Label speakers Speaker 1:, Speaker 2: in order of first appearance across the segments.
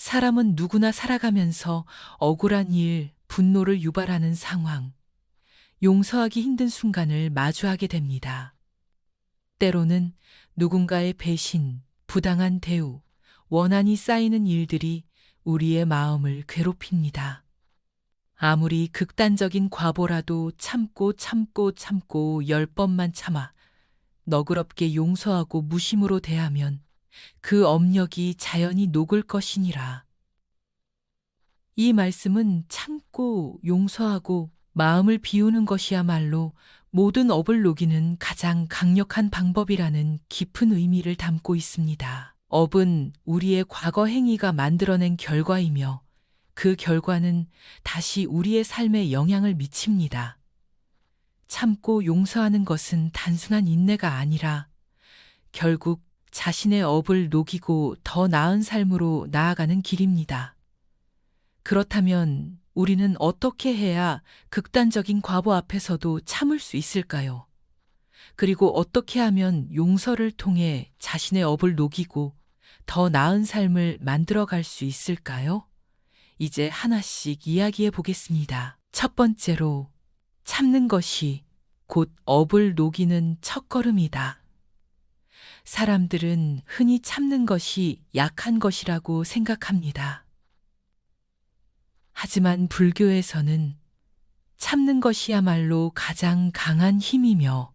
Speaker 1: 사람은 누구나 살아가면서 억울한 일, 분노를 유발하는 상황, 용서하기 힘든 순간을 마주하게 됩니다. 때로는 누군가의 배신, 부당한 대우, 원한이 쌓이는 일들이 우리의 마음을 괴롭힙니다. 아무리 극단적인 과보라도 참고 10번만 참아 너그럽게 용서하고 무심으로 대하면 그 업력이 자연히 녹을 것이니라. 이 말씀은 참고 용서하고 마음을 비우는 것이야말로 모든 업을 녹이는 가장 강력한 방법이라는 깊은 의미를 담고 있습니다. 업은 우리의 과거 행위가 만들어낸 결과이며 그 결과는 다시 우리의 삶에 영향을 미칩니다. 참고 용서하는 것은 단순한 인내가 아니라 결국 자신의 업을 녹이고 더 나은 삶으로 나아가는 길입니다. 그렇다면 우리는 어떻게 해야 극단적인 과보 앞에서도 참을 수 있을까요? 그리고 어떻게 하면 용서를 통해 자신의 업을 녹이고 더 나은 삶을 만들어갈 수 있을까요? 이제 하나씩 이야기해 보겠습니다. 첫 번째로, 참는 것이 곧 업을 녹이는 첫걸음이다. 사람들은 흔히 참는 것이 약한 것이라고 생각합니다. 하지만 불교에서는 참는 것이야말로 가장 강한 힘이며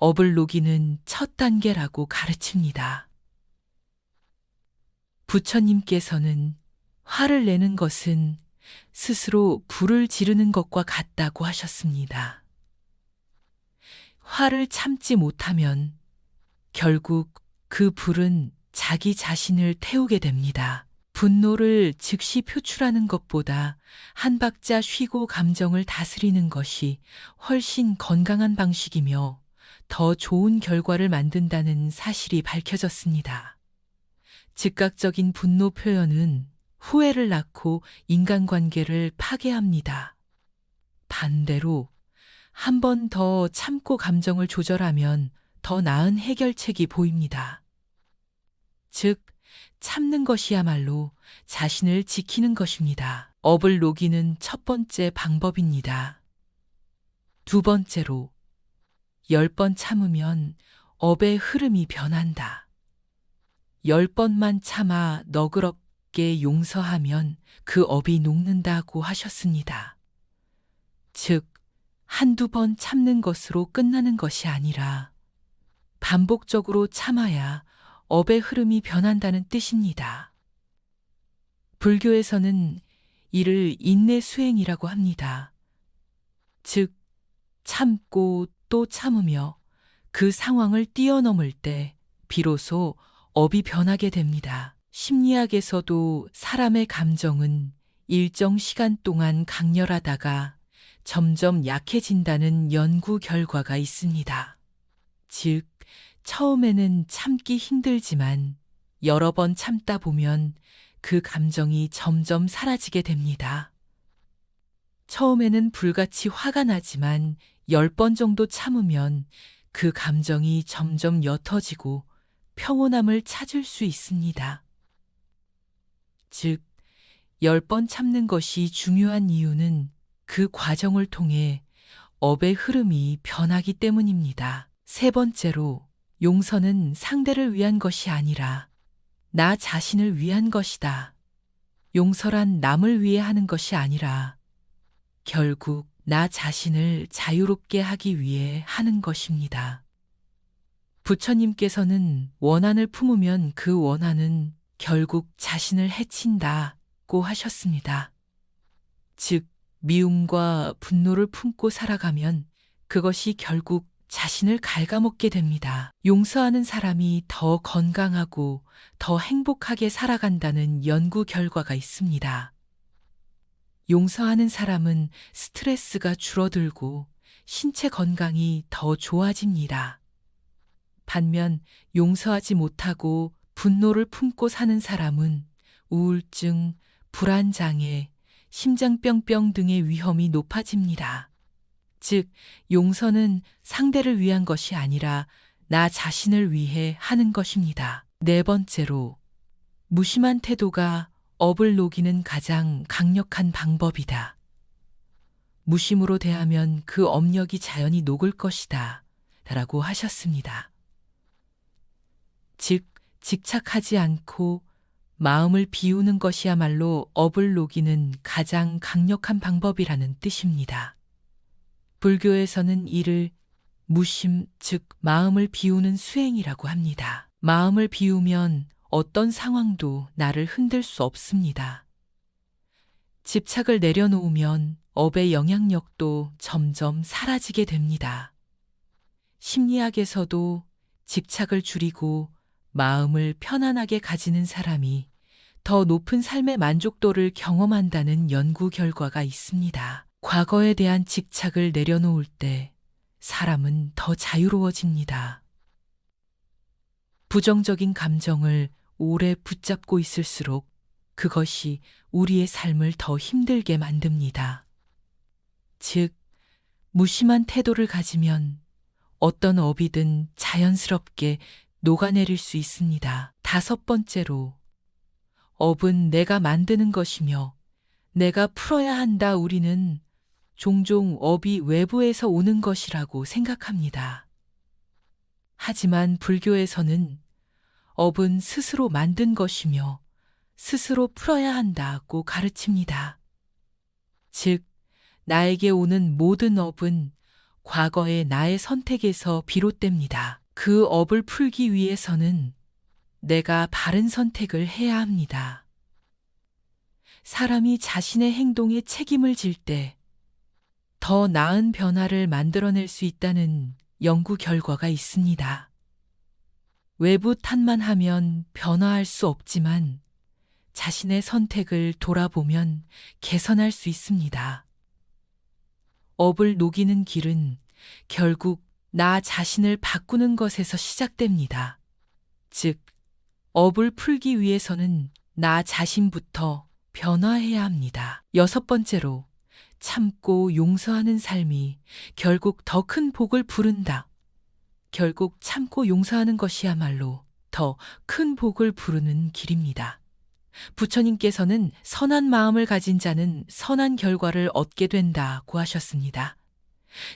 Speaker 1: 업을 녹이는 첫 단계라고 가르칩니다. 부처님께서는 화를 내는 것은 스스로 불을 지르는 것과 같다고 하셨습니다. 화를 참지 못하면 결국 그 불은 자기 자신을 태우게 됩니다. 분노를 즉시 표출하는 것보다 한 박자 쉬고 감정을 다스리는 것이 훨씬 건강한 방식이며 더 좋은 결과를 만든다는 사실이 밝혀졌습니다. 즉각적인 분노 표현은 후회를 낳고 인간관계를 파괴합니다. 반대로 한 번 더 참고 감정을 조절하면 더 나은 해결책이 보입니다. 즉, 참는 것이야말로 자신을 지키는 것입니다. 업을 녹이는 첫 번째 방법입니다. 두 번째로, 10번 참으면 업의 흐름이 변한다. 10번만 참아 너그럽게 용서하면 그 업이 녹는다고 하셨습니다. 즉, 한두 번 참는 것으로 끝나는 것이 아니라 반복적으로 참아야 업의 흐름이 변한다는 뜻입니다. 불교에서는 이를 인내 수행이라고 합니다. 즉, 참고 또 참으며 그 상황을 뛰어넘을 때 비로소 업이 변하게 됩니다. 심리학에서도 사람의 감정은 일정 시간 동안 강렬하다가 점점 약해진다는 연구 결과가 있습니다. 즉, 처음에는 참기 힘들지만 여러 번 참다 보면 그 감정이 점점 사라지게 됩니다. 처음에는 불같이 화가 나지만 10번 정도 참으면 그 감정이 점점 옅어지고 평온함을 찾을 수 있습니다. 즉, 10번 참는 것이 중요한 이유는 그 과정을 통해 업의 흐름이 변하기 때문입니다. 세 번째로, 용서는 상대를 위한 것이 아니라 나 자신을 위한 것이다. 용서란 남을 위해 하는 것이 아니라 결국 나 자신을 자유롭게 하기 위해 하는 것입니다. 부처님께서는 원한을 품으면 그 원한은 결국 자신을 해친다고 하셨습니다. 즉, 미움과 분노를 품고 살아가면 그것이 결국 자신을 갉아먹게 됩니다. 용서하는 사람이 더 건강하고 더 행복하게 살아간다는 연구 결과가 있습니다. 용서하는 사람은 스트레스가 줄어들고 신체 건강이 더 좋아집니다. 반면 용서하지 못하고 분노를 품고 사는 사람은 우울증, 불안장애, 심장병병 등의 위험이 높아집니다. 즉, 용서는 상대를 위한 것이 아니라 나 자신을 위해 하는 것입니다. 네 번째로, 무심한 태도가 업을 녹이는 가장 강력한 방법이다. 무심으로 대하면 그 업력이 자연히 녹을 것이다. 라고 하셨습니다. 즉, 집착하지 않고 마음을 비우는 것이야말로 업을 녹이는 가장 강력한 방법이라는 뜻입니다. 불교에서는 이를 무심, 즉 마음을 비우는 수행이라고 합니다. 마음을 비우면 어떤 상황도 나를 흔들 수 없습니다. 집착을 내려놓으면 업의 영향력도 점점 사라지게 됩니다. 심리학에서도 집착을 줄이고 마음을 편안하게 가지는 사람이 더 높은 삶의 만족도를 경험한다는 연구 결과가 있습니다. 과거에 대한 집착을 내려놓을 때 사람은 더 자유로워집니다. 부정적인 감정을 오래 붙잡고 있을수록 그것이 우리의 삶을 더 힘들게 만듭니다. 즉, 무심한 태도를 가지면 어떤 업이든 자연스럽게 녹아내릴 수 있습니다. 5번째로, 업은 내가 만드는 것이며 내가 풀어야 한다. 우리는 종종 업이 외부에서 오는 것이라고 생각합니다. 하지만 불교에서는 업은 스스로 만든 것이며 스스로 풀어야 한다고 가르칩니다. 즉, 나에게 오는 모든 업은 과거의 나의 선택에서 비롯됩니다. 그 업을 풀기 위해서는 내가 바른 선택을 해야 합니다. 사람이 자신의 행동에 책임을 질 때 더 나은 변화를 만들어낼 수 있다는 연구 결과가 있습니다. 외부 탓만 하면 변화할 수 없지만 자신의 선택을 돌아보면 개선할 수 있습니다. 업을 녹이는 길은 결국 나 자신을 바꾸는 것에서 시작됩니다. 즉, 업을 풀기 위해서는 나 자신부터 변화해야 합니다. 6번째로, 참고 용서하는 삶이 결국 더 큰 복을 부른다. 결국 참고 용서하는 것이야말로 더 큰 복을 부르는 길입니다. 부처님께서는 선한 마음을 가진 자는 선한 결과를 얻게 된다고 하셨습니다.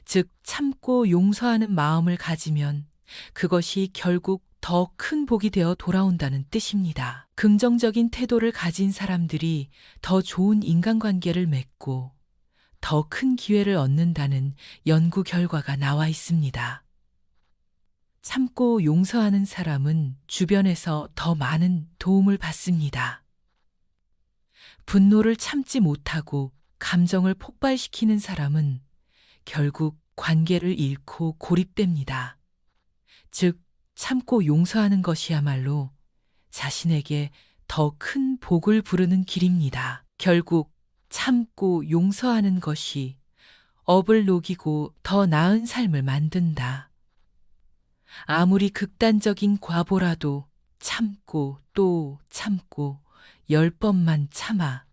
Speaker 1: 즉, 참고 용서하는 마음을 가지면 그것이 결국 더 큰 복이 되어 돌아온다는 뜻입니다. 긍정적인 태도를 가진 사람들이 더 좋은 인간관계를 맺고 더 큰 기회를 얻는다는 연구 결과가 나와 있습니다. 참고 용서하는 사람은 주변에서 더 많은 도움을 받습니다. 분노를 참지 못하고 감정을 폭발시키는 사람은 결국 관계를 잃고 고립됩니다. 즉, 참고 용서하는 것이야말로 자신에게 더 큰 복을 부르는 길입니다. 결국 참고 용서하는 것이 업을 녹이고 더 나은 삶을 만든다. 아무리 극단적인 과보라도 참고 또 참고 10번만 참아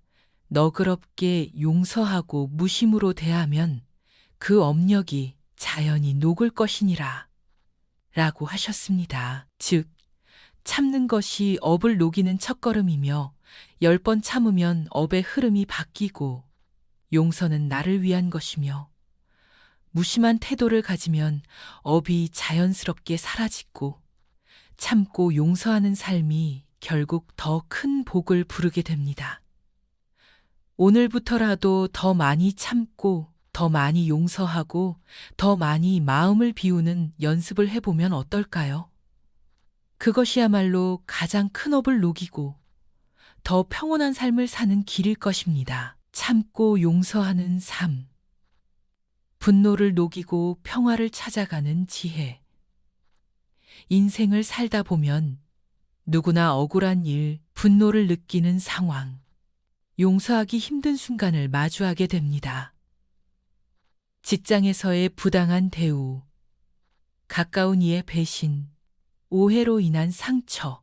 Speaker 1: 너그럽게 용서하고 무심으로 대하면 그 업력이 자연히 녹을 것이니라 라고 하셨습니다. 즉, 참는 것이 업을 녹이는 첫걸음이며 10번 참으면 업의 흐름이 바뀌고 용서는 나를 위한 것이며 무심한 태도를 가지면 업이 자연스럽게 사라지고 참고 용서하는 삶이 결국 더 큰 복을 부르게 됩니다. 오늘부터라도 더 많이 참고 더 많이 용서하고 더 많이 마음을 비우는 연습을 해보면 어떨까요? 그것이야말로 가장 큰 업을 녹이고 더 평온한 삶을 사는 길일 것입니다. 참고 용서하는 삶. 분노를 녹이고 평화를 찾아가는 지혜. 인생을 살다 보면 누구나 억울한 일, 분노를 느끼는 상황, 용서하기 힘든 순간을 마주하게 됩니다. 직장에서의 부당한 대우, 가까운 이의 배신, 오해로 인한 상처.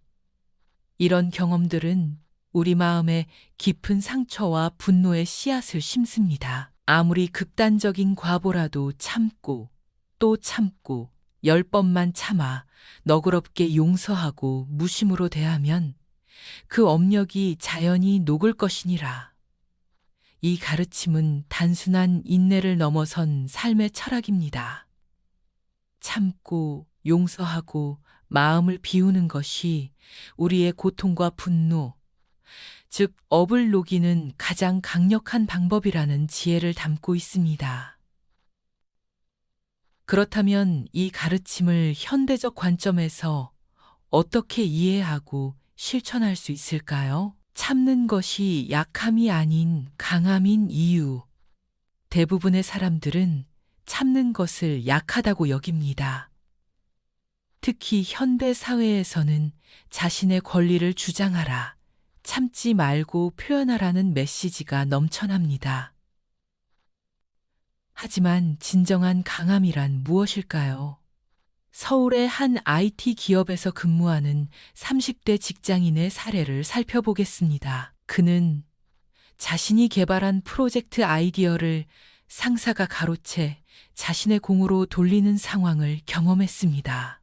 Speaker 1: 이런 경험들은 우리 마음에 깊은 상처와 분노의 씨앗을 심습니다. 아무리 극단적인 과보라도 참고 또 참고 10번만 참아 너그럽게 용서하고 무심으로 대하면 그 업력이 자연히 녹을 것이니라. 이 가르침은 단순한 인내를 넘어선 삶의 철학입니다. 참고 용서하고 마음을 비우는 것이 우리의 고통과 분노, 즉 업을 녹이는 가장 강력한 방법이라는 지혜를 담고 있습니다. 그렇다면 이 가르침을 현대적 관점에서 어떻게 이해하고 실천할 수 있을까요? 참는 것이 약함이 아닌 강함인 이유. 대부분의 사람들은 참는 것을 약하다고 여깁니다. 특히 현대 사회에서는 자신의 권리를 주장하라, 참지 말고 표현하라는 메시지가 넘쳐납니다. 하지만 진정한 강함이란 무엇일까요? 서울의 한 IT 기업에서 근무하는 30대 직장인의 사례를 살펴보겠습니다. 그는 자신이 개발한 프로젝트 아이디어를 상사가 가로채 자신의 공으로 돌리는 상황을 경험했습니다.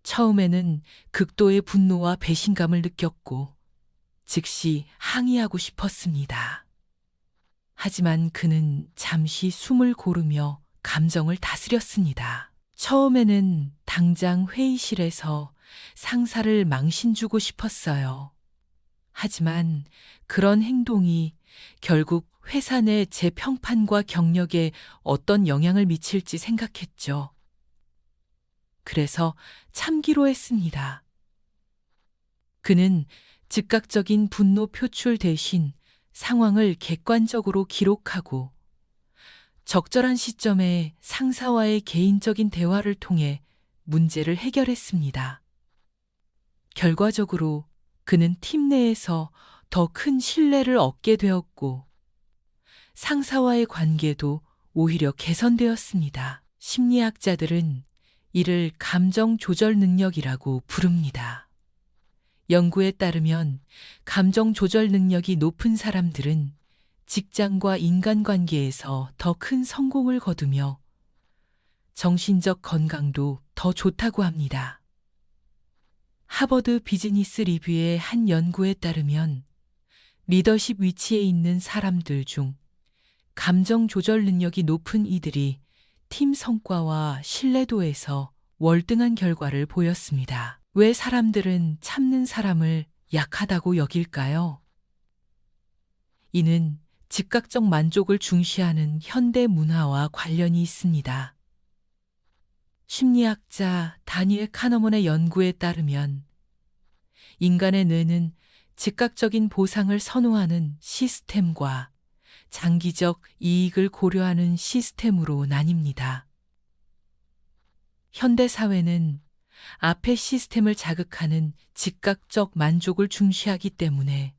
Speaker 1: 처음에는 극도의 분노와 배신감을 느꼈고 즉시 항의하고 싶었습니다. 하지만 그는 잠시 숨을 고르며 감정을 다스렸습니다. 처음에는 당장 회의실에서 상사를 망신주고 싶었어요. 하지만 그런 행동이 결국 회사 내 제 평판과 경력에 어떤 영향을 미칠지 생각했죠. 그래서 참기로 했습니다. 그는 즉각적인 분노 표출 대신 상황을 객관적으로 기록하고 적절한 시점에 상사와의 개인적인 대화를 통해 문제를 해결했습니다. 결과적으로 그는 팀 내에서 더 큰 신뢰를 얻게 되었고 상사와의 관계도 오히려 개선되었습니다. 심리학자들은 이를 감정 조절 능력이라고 부릅니다. 연구에 따르면 감정 조절 능력이 높은 사람들은 직장과 인간관계에서 더 큰 성공을 거두며 정신적 건강도 더 좋다고 합니다. 하버드 비즈니스 리뷰의 한 연구에 따르면 리더십 위치에 있는 사람들 중 감정 조절 능력이 높은 이들이 팀 성과와 신뢰도에서 월등한 결과를 보였습니다. 왜 사람들은 참는 사람을 약하다고 여길까요? 이는 즉각적 만족을 중시하는 현대 문화와 관련이 있습니다. 심리학자 다니엘 카너먼의 연구에 따르면 인간의 뇌는 즉각적인 보상을 선호하는 시스템과 장기적 이익을 고려하는 시스템으로 나뉩니다. 현대 사회는 앞의 시스템을 자극하는 즉각적 만족을 중시하기 때문에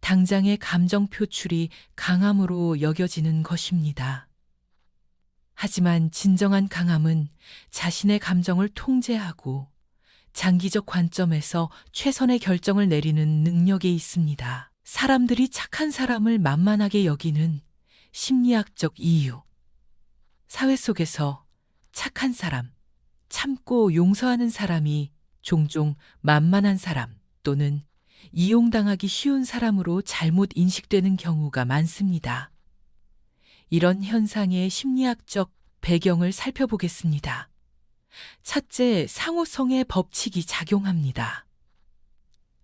Speaker 1: 당장의 감정 표출이 강함으로 여겨지는 것입니다. 하지만 진정한 강함은 자신의 감정을 통제하고 장기적 관점에서 최선의 결정을 내리는 능력에 있습니다. 사람들이 착한 사람을 만만하게 여기는 심리학적 이유. 사회 속에서 착한 사람, 참고 용서하는 사람이 종종 만만한 사람 또는 이용당하기 쉬운 사람으로 잘못 인식되는 경우가 많습니다. 이런 현상의 심리학적 배경을 살펴보겠습니다. 첫째, 상호성의 법칙이 작용합니다.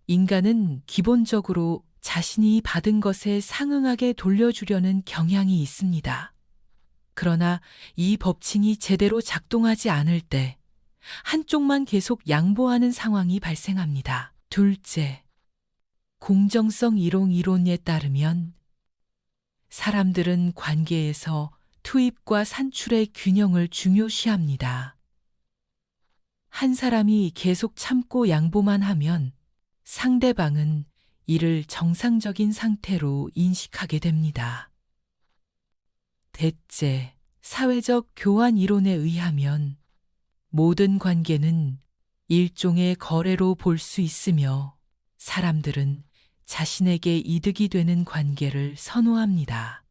Speaker 1: 인간은 기본적으로 자신이 받은 것에 상응하게 돌려주려는 경향이 있습니다. 그러나 이 법칙이 제대로 작동하지 않을 때 한쪽만 계속 양보하는 상황이 발생합니다. 둘째, 공정성 이론에 따르면 사람들은 관계에서 투입과 산출의 균형을 중요시합니다. 한 사람이 계속 참고 양보만 하면 상대방은 이를 정상적인 상태로 인식하게 됩니다. 넷째, 사회적 교환 이론에 의하면 모든 관계는 일종의 거래로 볼 수 있으며 사람들은 자신에게 이득이 되는 관계를 선호합니다.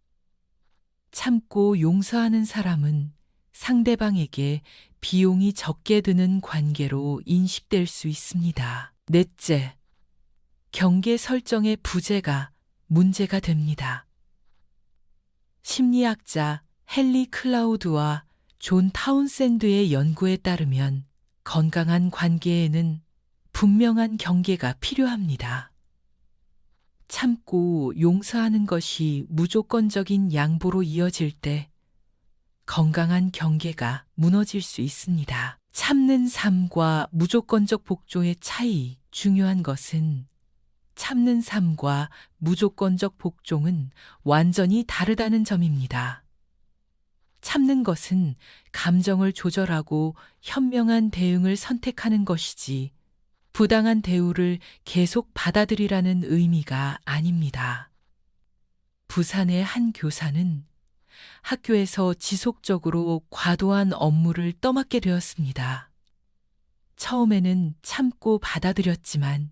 Speaker 1: 참고 용서하는 사람은 상대방에게 비용이 적게 드는 관계로 인식될 수 있습니다. 넷째, 경계 설정의 부재가 문제가 됩니다. 심리학자 헨리 클라우드와 존 타운샌드의 연구에 따르면 건강한 관계에는 분명한 경계가 필요합니다. 참고 용서하는 것이 무조건적인 양보로 이어질 때 건강한 경계가 무너질 수 있습니다. 참는 삶과 무조건적 복종의 차이. 중요한 것은 참는 삶과 무조건적 복종은 완전히 다르다는 점입니다. 참는 것은 감정을 조절하고 현명한 대응을 선택하는 것이지 부당한 대우를 계속 받아들이라는 의미가 아닙니다. 부산의 한 교사는 학교에서 지속적으로 과도한 업무를 떠맡게 되었습니다. 처음에는 참고 받아들였지만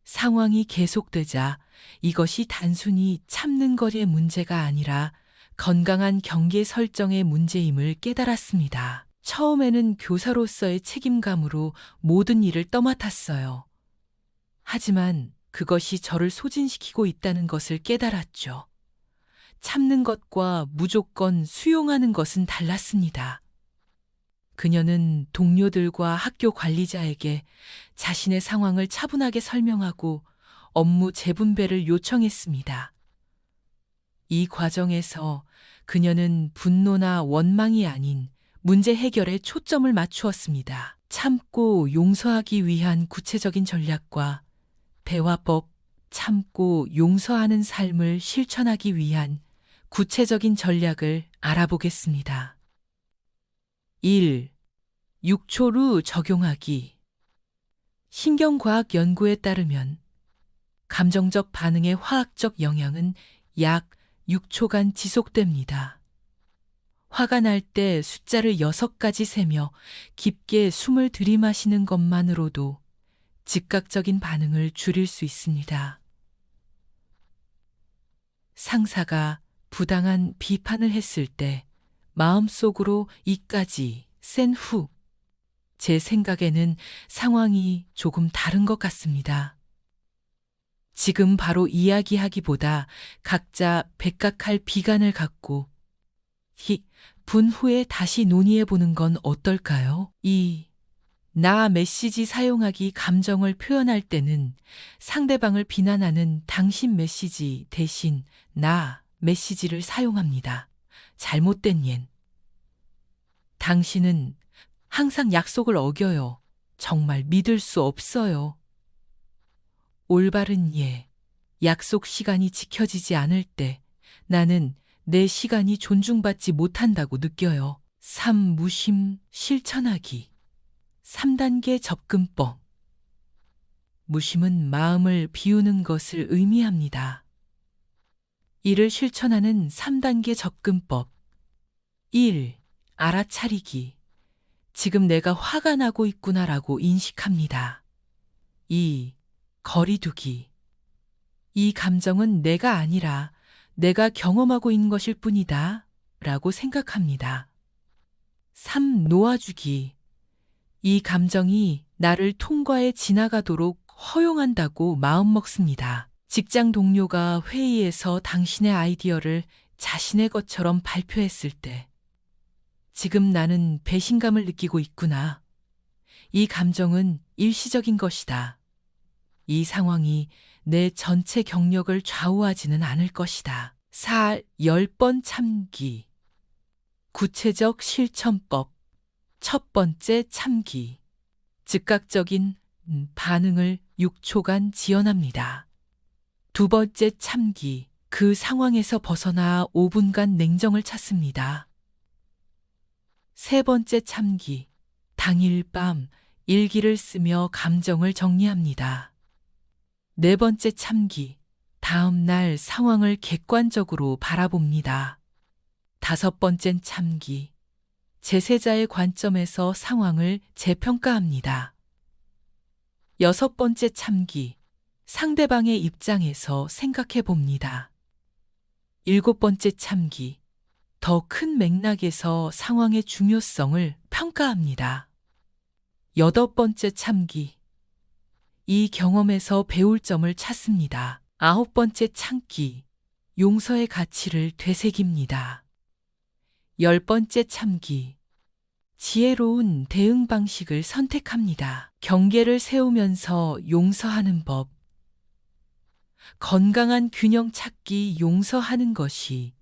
Speaker 1: 상황이 계속되자 이것이 단순히 참는 것의 문제가 아니라 건강한 경계 설정의 문제임을 깨달았습니다. 처음에는 교사로서의 책임감으로 모든 일을 떠맡았어요. 하지만 그것이 저를 소진시키고 있다는 것을 깨달았죠. 참는 것과 무조건 수용하는 것은 달랐습니다. 그녀는 동료들과 학교 관리자에게 자신의 상황을 차분하게 설명하고 업무 재분배를 요청했습니다. 이 과정에서 그녀는 분노나 원망이 아닌 문제 해결에 초점을 맞추었습니다. 참고 용서하기 위한 구체적인 전략과 대화법, 참고 용서하는 삶을 실천하기 위한 구체적인 전략을 알아보겠습니다. 1. 6초로 적용하기. 신경과학 연구에 따르면 감정적 반응의 화학적 영향은 약 6초간 지속됩니다. 화가 날 때 숫자를 6가지 세며 깊게 숨을 들이마시는 것만으로도 즉각적인 반응을 줄일 수 있습니다. 상사가 부당한 비판을 했을 때 마음속으로 이까지 센 후, 제 생각에는 상황이 조금 다른 것 같습니다. 지금 바로 이야기하기보다 각자 백각할 비관을 갖고 분 후에 다시 논의해 보는 건 어떨까요? 2. 나 메시지 사용하기. 감정을 표현할 때는 상대방을 비난하는 당신 메시지 대신 나 메시지를 사용합니다. 잘못된 옌. 당신은 항상 약속을 어겨요. 정말 믿을 수 없어요. 올바른 예. 약속 시간이 지켜지지 않을 때 나는 내 시간이 존중받지 못한다고 느껴요. 3. 무심 실천하기. 3단계 접근법. 무심은 마음을 비우는 것을 의미합니다. 이를 실천하는 3단계 접근법. 1. 알아차리기. 지금 내가 화가 나고 있구나라고 인식합니다. 2. 거리두기. 이 감정은 내가 아니라 내가 경험하고 있는 것일 뿐이다 라고 생각합니다. 3. 놓아주기. 이 감정이 나를 통과해 지나가도록 허용한다고 마음먹습니다. 직장 동료가 회의에서 당신의 아이디어를 자신의 것처럼 발표했을 때 지금 나는 배신감을 느끼고 있구나. 이 감정은 일시적인 것이다. 이 상황이 내 전체 경력을 좌우하지는 않을 것이다. 4. 10번 참기. 구체적 실천법. 첫 번째 참기. 즉각적인 반응을 6초간 지연합니다. 두 번째 참기. 그 상황에서 벗어나 5분간 냉정을 찾습니다. 세 번째 참기. 당일 밤 일기를 쓰며 감정을 정리합니다. 네 번째 참기. 다음 날 상황을 객관적으로 바라봅니다. 다섯 번째 참기. 제세자의 관점에서 상황을 재평가합니다. 여섯 번째 참기. 상대방의 입장에서 생각해 봅니다. 일곱 번째 참기. 더 큰 맥락에서 상황의 중요성을 평가합니다. 여덟 번째 참기. 이 경험에서 배울 점을 찾습니다. 9번째 참기, 용서의 가치를 되새깁니다. 10번째 참기, 지혜로운 대응 방식을 선택합니다. 경계를 세우면서 용서하는 법. 건강한 균형 찾기 용서하는 것이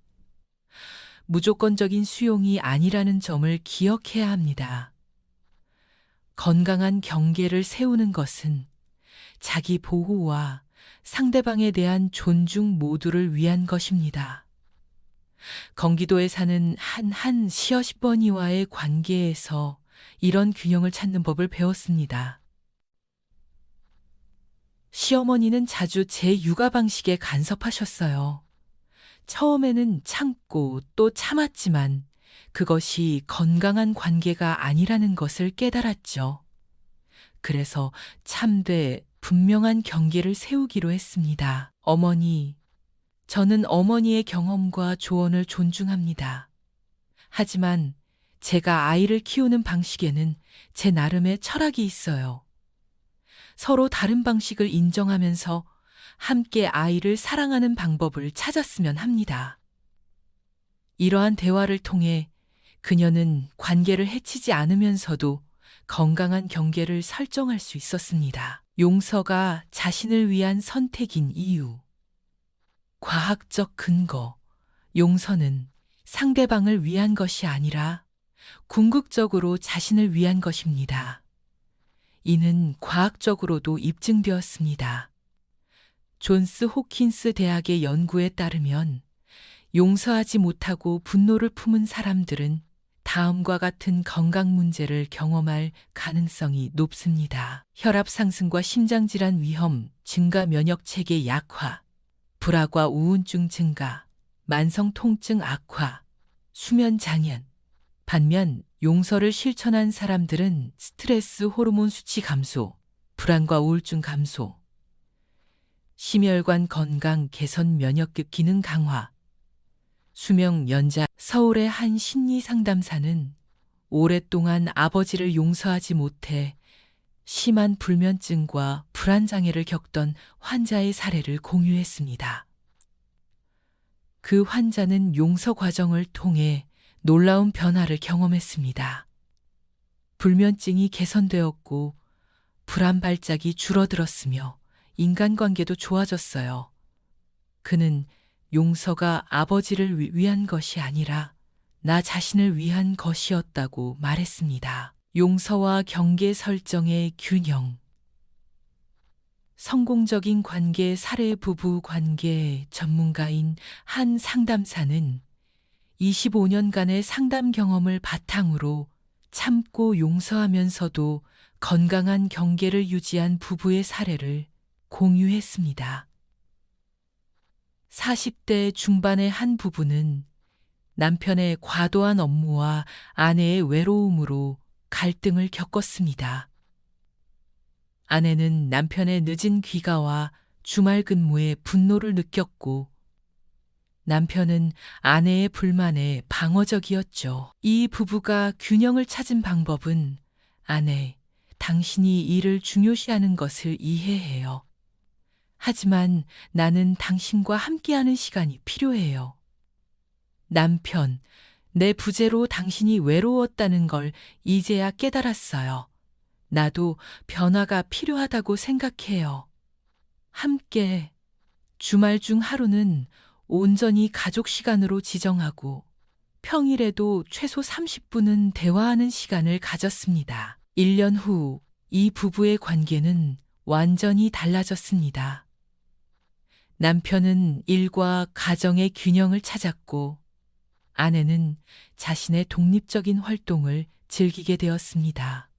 Speaker 1: 무조건적인 수용이 아니라는 점을 기억해야 합니다. 건강한 경계를 세우는 것은 자기 보호와 상대방에 대한 존중 모두를 위한 것입니다. 경기도에 사는 한 시어머니와의 관계에서 이런 균형을 찾는 법을 배웠습니다. 시어머니는 자주 제 육아 방식에 간섭하셨어요. 처음에는 참고 또 참았지만 그것이 건강한 관계가 아니라는 것을 깨달았죠. 그래서 참되 분명한 경계를 세우기로 했습니다. 어머니, 저는 어머니의 경험과 조언을 존중합니다. 하지만 제가 아이를 키우는 방식에는 제 나름의 철학이 있어요. 서로 다른 방식을 인정하면서 함께 아이를 사랑하는 방법을 찾았으면 합니다. 이러한 대화를 통해 그녀는 관계를 해치지 않으면서도 건강한 경계를 설정할 수 있었습니다. 용서가 자신을 위한 선택인 이유. 과학적 근거. 용서는 상대방을 위한 것이 아니라 궁극적으로 자신을 위한 것입니다. 이는 과학적으로도 입증되었습니다. 존스 호킨스 대학의 연구에 따르면 용서하지 못하고 분노를 품은 사람들은 다음과 같은 건강 문제를 경험할 가능성이 높습니다. 혈압 상승과 심장질환 위험 증가, 면역체계 약화, 불화과 우울증 증가, 만성 통증 악화, 수면 장애. 반면 용서를 실천한 사람들은 스트레스 호르몬 수치 감소, 불안과 우울증 감소, 심혈관 건강 개선, 면역력 기능 강화, 수명 연장. 서울의 한 심리 상담사는 오랫동안 아버지를 용서하지 못해 심한 불면증과 불안장애를 겪던 환자의 사례를 공유했습니다. 그 환자는 용서 과정을 통해 놀라운 변화를 경험했습니다. 불면증이 개선되었고 불안 발작이 줄어들었으며 인간관계도 좋아졌어요. 그는 용서가 아버지를 위한 것이 아니라 나 자신을 위한 것이었다고 말했습니다. 용서와 경계 설정의 균형. 성공적인 관계 사례. 부부 관계 전문가인 한 상담사는 25년간의 상담 경험을 바탕으로 참고 용서하면서도 건강한 경계를 유지한 부부의 사례를 공유했습니다. 40대 중반의 한 부부는 남편의 과도한 업무와 아내의 외로움으로 갈등을 겪었습니다. 아내는 남편의 늦은 귀가와 주말 근무에 분노를 느꼈고 남편은 아내의 불만에 방어적이었죠. 이 부부가 균형을 찾은 방법은 아내, 당신이 일을 중요시하는 것을 이해해요. 하지만 나는 당신과 함께하는 시간이 필요해요. 남편, 내 부재로 당신이 외로웠다는 걸 이제야 깨달았어요. 나도 변화가 필요하다고 생각해요. 함께 주말 중 하루는 온전히 가족 시간으로 지정하고 평일에도 최소 30분은 대화하는 시간을 가졌습니다. 1년 후 이 부부의 관계는 완전히 달라졌습니다. 남편은 일과 가정의 균형을 찾았고 아내는 자신의 독립적인 활동을 즐기게 되었습니다.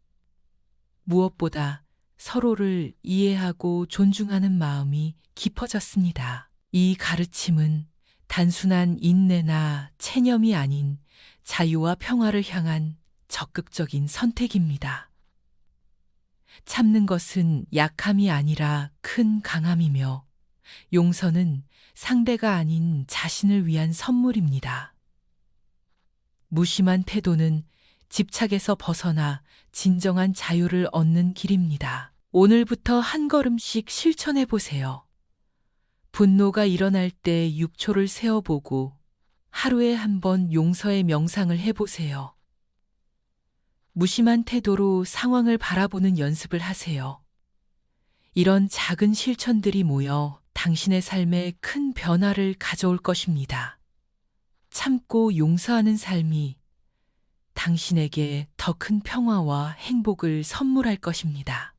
Speaker 1: 무엇보다 서로를 이해하고 존중하는 마음이 깊어졌습니다. 이 가르침은 단순한 인내나 체념이 아닌 자유와 평화를 향한 적극적인 선택입니다. 참는 것은 약함이 아니라 큰 강함이며 용서는 상대가 아닌 자신을 위한 선물입니다. 무심한 태도는 집착에서 벗어나 진정한 자유를 얻는 길입니다. 오늘부터 한 걸음씩 실천해 보세요. 분노가 일어날 때 6초를 세어보고 하루에 한 번 용서의 명상을 해보세요. 무심한 태도로 상황을 바라보는 연습을 하세요. 이런 작은 실천들이 모여 당신의 삶에 큰 변화를 가져올 것입니다. 참고 용서하는 삶이 당신에게 더 큰 평화와 행복을 선물할 것입니다.